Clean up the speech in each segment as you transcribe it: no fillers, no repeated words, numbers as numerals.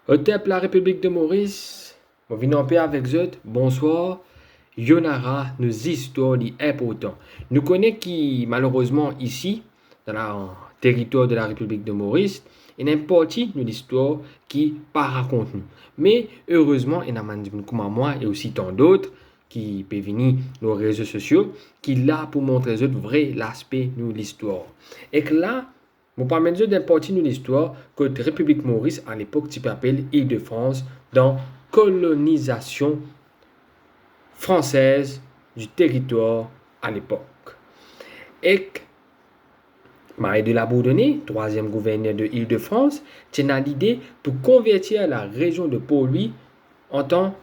Au peuple la République de Maurice, on vient en paix avec eux, bonsoir. Yonara, nos histoires importantes. Nous connaissons qui, malheureusement, ici, dans le territoire de la République de Maurice, il y a une partie de l'histoire qui pas raconte nous. Mais heureusement, il y en a comme moi et aussi tant d'autres qui peuvent venir nos réseaux sociaux, qui là pour montrer le vrai l'aspect de l'histoire. Et que là, vous parlez d'une partie de l'histoire que la République Maurice, à l'époque, tu peux appeler Île-de-France, dans colonisation française du territoire à l'époque. Et Marie de la Bourdonnais, troisième gouverneur de Île-de-France, tient l'idée pour convertir la région de Port-Louis en tant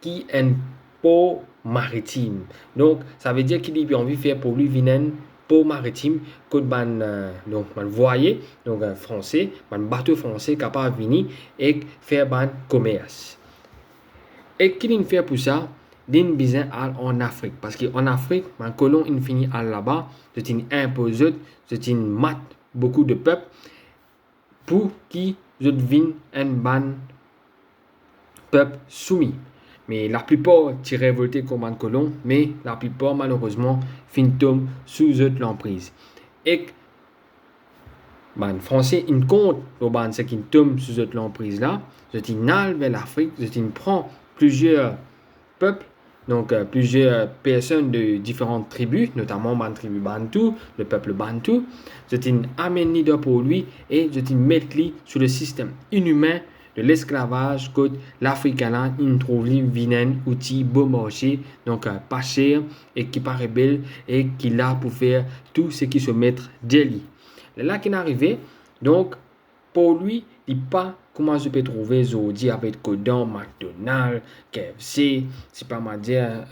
qu'un port maritime. Donc, ça veut dire qu'il a envie de faire Port-Louis un port maritime que donc voilier donc français, un bateau français capable de venir et faire un commerce. Et qu'il fait pour ça, d'une besoin en Afrique. Parce qu'en Afrique, un colon infini là-bas, c'est une imposé, c'est une mat beaucoup de peuples pour qui je devienne un ban peuple soumis. Mais la plupart tirent révoltés comme un colon, mais la plupart malheureusement finissent sous l'emprise. Et les Français, ils comptent pour ce qui tombe sous l'emprise là, c'est une vers l'Afrique, c'est une prend plusieurs peuples, donc plusieurs personnes de différentes tribus, notamment la tribu Bantou, le peuple Bantou, c'est une amène pour lui et c'est une mettre sur le système inhumain de l'esclavage que l'Africain il trouve un outil beau marché, donc pas cher et qui paraît belle et qui là pour faire tout ce qui se met d'elle. Là qui est arrivé, donc pour lui, il pas comment je peux trouver Zodi avec Codon, McDonald's, KFC, c'est pas ma dire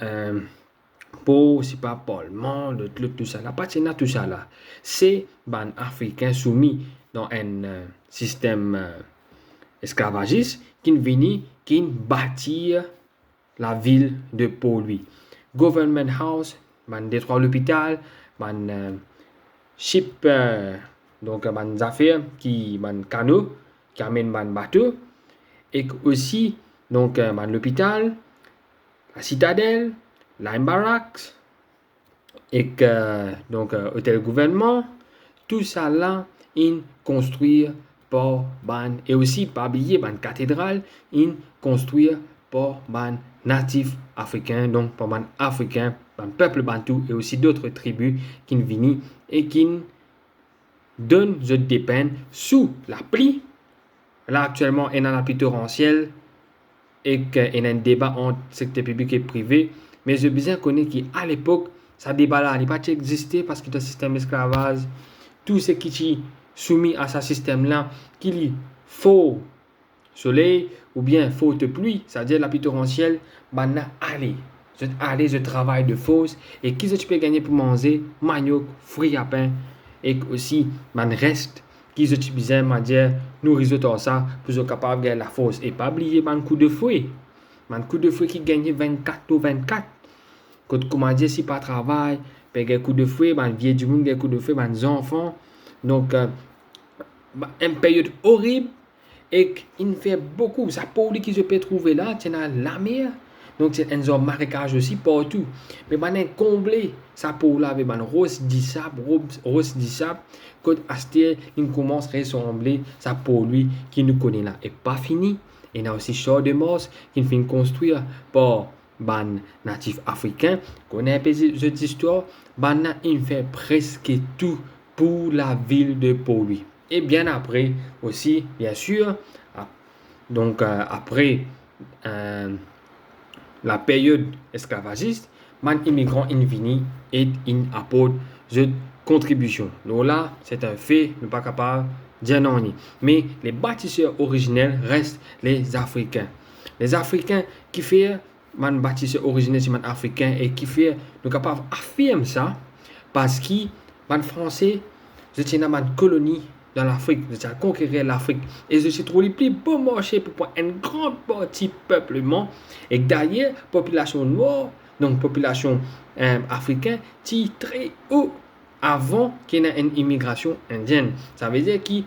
pour c'est pas Paulman, le tout ça là, pas tout ça là. C'est ban africain soumis dans un système esclavagiste qui vient qui bâtir la ville de Port-Louis. Government House, ban détruit l'hôpital, ban ship donc ban affaires qui ban canot qui amène ban bateau et aussi donc ban l'hôpital, la citadelle, Lime Barracks et donc hôtel gouvernement, tout ça là in construire par ban et aussi pas oublier ban cathédrale in construire par ban natifs africains, donc par ban africains, ban peuple bantou et aussi d'autres tribus qui viennent et qui donnent je dépend sous la pluie. Là actuellement il y a la pluie torrentielle et qu'il y a un débat entre secteur public et privé, mais je bien connais qu'à l'époque ça débat là n'a pas existé parce que le système esclavage, tout ce qui est soumis à ce système là, qu'il y faut soleil ou bien faute pluie, c'est-à-dire la pluie torrentielle, ben je travaille de force et qui tu peux gagner pour manger manioc, fruits à pain et aussi man reste qui utilisent dire nourrir tout ça pour être capable de gagner la force et pas oublier man coup de fouet qui gagne 24 ou 24 quand comment dire si pas travail ben coup de fouet man vieux du monde coup de fouet man enfants donc une période horrible et il fait beaucoup ça pour lui qui se peut trouver là tu as la mer donc c'est un zone marécage aussi partout mais ben comblé ça pour là avec ben rose sable quand Asté il commence à ressembler ça pour lui qui nous connaît là et pas fini il y a aussi Champ de Mars qui finit construire par ban natif africain connaît un peu cette histoire ben il fait presque tout pour la ville de Port-Louis. Et bien après aussi, bien sûr, donc après la période esclavagiste, man immigrant invini et in apporte de contribution. Donc là, c'est un fait, ne pas capable de dire non. Mais les bâtisseurs originels restent les Africains. Les Africains qui font man bâtisseur originel c'est man africain et qui fait nous capable affirmer ça parce que man français je tiens dans une colonie dans l'Afrique, je tiens à conquérir l'Afrique et je suis trouvé le plus beau marché pour une grande partie peuplement et d'ailleurs population noire donc population africaine qui très haut avant qu'il y ait une immigration indienne. Ça veut dire que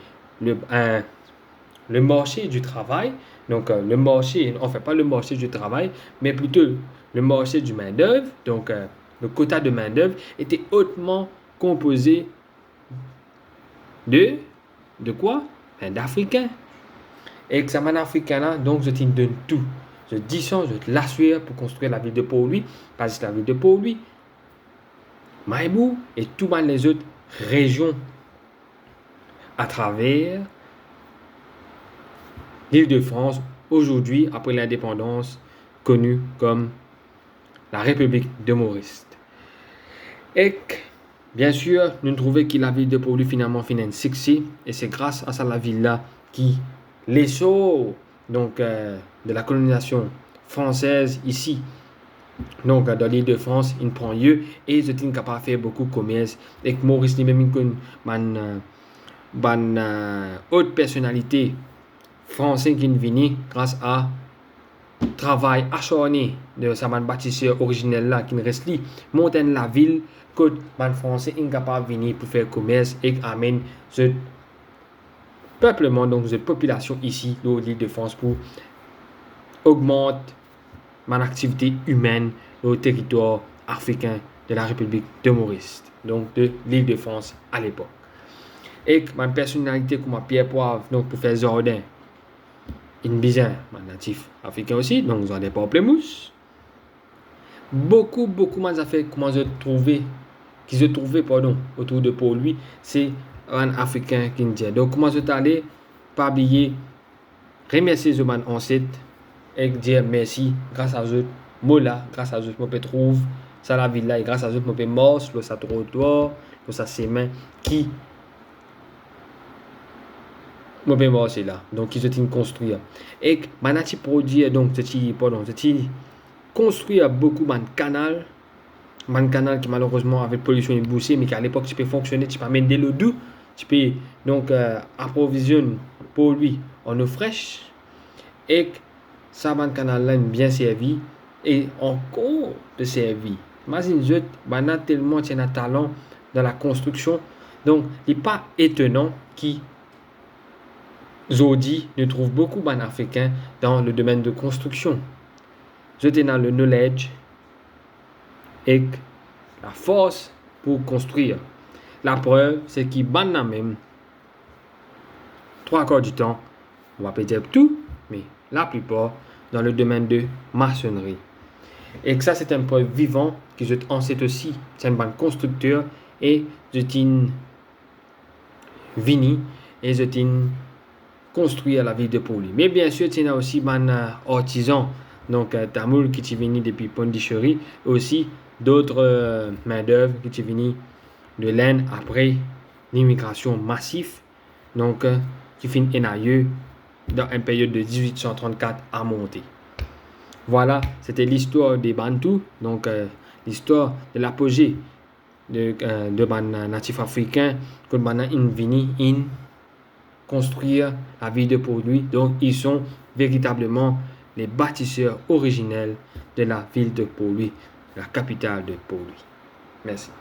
le marché du travail Donc, le marché, en fait, pas le marché du travail, mais plutôt le marché du main-d'œuvre, donc le quota de main-d'œuvre, était hautement composé de quoi? Ben, d'Africains. Et que ça man africain là, donc je te donne tout. Je dis ça, je te l'assure pour construire la ville de Port-Louis, parce que la ville de Port-Louis, Maïbou et toutes les autres régions à travers l'Île-de-France, aujourd'hui, après l'indépendance, connue comme la République de Maurice. Et bien sûr, nous trouvons que la ville de Port-Louis finalement finit un succès, et c'est grâce à ça la ville là qui l'essor donc de la colonisation française ici. Donc, dans l'île de France, il prend lieu et ils étaient capables de faire beaucoup de commerce. Et que Maurice lui-même, une haute personnalité française qui est venue grâce à travail acharné de sa bâtisseur originel là qui reste là, montagne la ville, que les Français sont capables de venir pour faire commerce et amène ce peuplement, donc cette population ici, dans l'île de France, pour augmenter mon activité humaine au territoire africain de la République de Maurice, donc de l'île de France à l'époque. Et ma personnalité comme Pierre Poivre, donc pour faire jardin, une bizarre, un natif africain aussi, donc jardin pamplemousse. Beaucoup d'affaires comment je trouvais, autour de Port-Louis, c'est un Africain qui me dit. Donc comment je t'allais, pas oublier, remercier les ancêtres et dire merci grâce à eux. Moi là, grâce à eux, je peux trouver ça la ville là, et grâce à eux, je peux marcher, le sa trottoir, le sa chemin qui je peux marcher là. Donc ils ont construit. Et manati produit donc c'est construire beaucoup de canal qui malheureusement avec pollution est bouché, mais qu'à l'époque tu peux fonctionner, tu peux amener de l'eau douce, tu peux donc approvisionner pour lui en eau fraîche, et ça canal là est bien servi et encore de servi. Imagine je tellement tu as un talent dans la construction, donc il n'est pas étonnant qui Zodi ne trouve beaucoup d'Africains dans le domaine de construction. Je dans le knowledge et la force pour construire. La preuve, c'est qu'il ban même 3/4 du temps, on va pas dire tout, mais la plupart dans le domaine de maçonnerie. Et que ça, c'est un preuve vivant que je enseigne aussi. C'est un bon constructeur et je t'in vini et je t'in construire la ville de Port-Louis. Mais bien sûr, tu as aussi un artisan, donc tamoul qui est venu depuis Pondichéry, et aussi d'autres main-d'œuvre qui est venu de l'Inde après l'immigration massive, donc qui finit en aïeux dans une période de 1834 à monter. Voilà, c'était l'histoire des Bantous, donc l'histoire de l'apogée de natifs africains que ils viennent construire la ville de Port-Louis. Donc, ils sont véritablement les bâtisseurs originels de la ville de Port-Louis, la capitale de Port-Louis. Merci.